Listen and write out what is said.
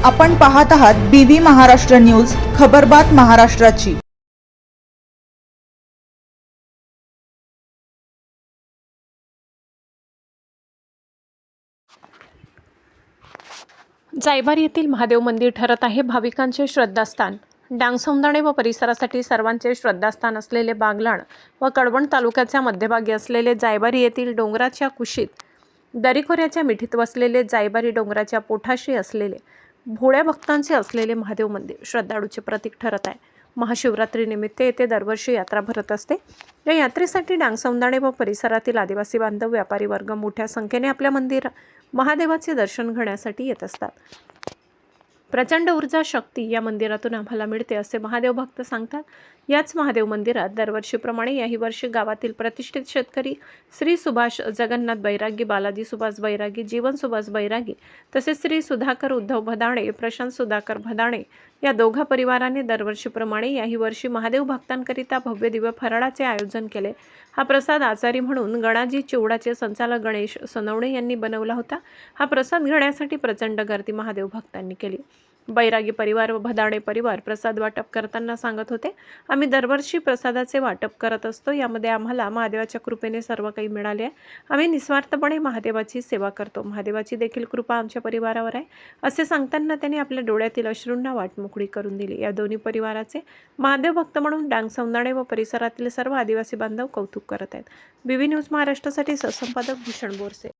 आपण पाहत आहात BV महाराष्ट्र न्यूज, खबरबात महाराष्ट्राची। जायभार येथील महादेव मंदिर ठरत आहे भाविकांचे श्रद्धास्थान। डांगसौंदाणे व परिसरासाठी सर्वांचे श्रद्धास्थान असलेले बागलाण व कळवण तालुक्याच्या मध्यभागी असलेले जायभारी येथील डोंगराच्या कुशीत दरीखोऱ्याच्या मिठीत वसलेले जायभारी डोंगराच्या पोठाशी असलेले भोळ्या भक्तांचे असलेले महादेव मंदिर श्रद्धाळूचे प्रतीक ठरत आहे। महाशिवरात्रीनिमित्त येथे दरवर्षी यात्रा भरत असते। या यात्रेसाठी डांगसौंदाणे व परिसरातील आदिवासी बांधव व्यापारी वर्ग मोठ्या संख्येने आपल्या महादेवाचे दर्शन घेण्यासाठी येत असतात। प्रचंड ऊर्जा शक्ती या मंदिरातून आम्हाला मिळते असे महादेव भक्त सांगतात। याच महादेव मंदिरात दरवर्षीप्रमाणे याही वर्षी गावातील प्रतिष्ठित शेतकरी श्री सुभाष जगन्नाथ बैरागी, बालाजी सुभाष बैरागी, जीवन सुभाष बैरागी तसेच श्री सुधाकर उद्धव भदाणे, प्रशांत सुधाकर भदाणे या दोघा परिवाराने दरवर्षीप्रमाणे याही वर्षी महादेव भक्तांकरिता भव्य दिव्य फराळाचे आयोजन केले। हा प्रसाद आचारी म्हणून गणाजी चिवडाचे संचालक गणेश सोनवणे यांनी बनवला होता। हा प्रसाद घेण्यासाठी प्रचंड गर्दी महादेव भक्तांनी केली। बैरागी परिवार व भदाणे परिवार प्रसाद वाटप करताना सांगत होते, आम्ही दरवर्षी प्रसादाचे वाटप करत असतो। यामध्ये आम्हाला महादेवाच्या कृपेने सर्व काही मिळाले आहे। आम्ही निस्वार्थपणे महादेवाची सेवा करतो। महादेवाची देखील कृपा आमच्या परिवारावर आहे असे सांगताना त्यांनी आपल्या डोळ्यातील अश्रूंना वाट मोकळी करून दिली। या दोन्ही परिवाराचे महादेव भक्त म्हणून डांगसौंदाणे व परिसरातील सर्व आदिवासी बांधव कौतुक करत आहेत। BV न्यूज महाराष्ट्रासाठी सहसंपादक भूषण बोरसे।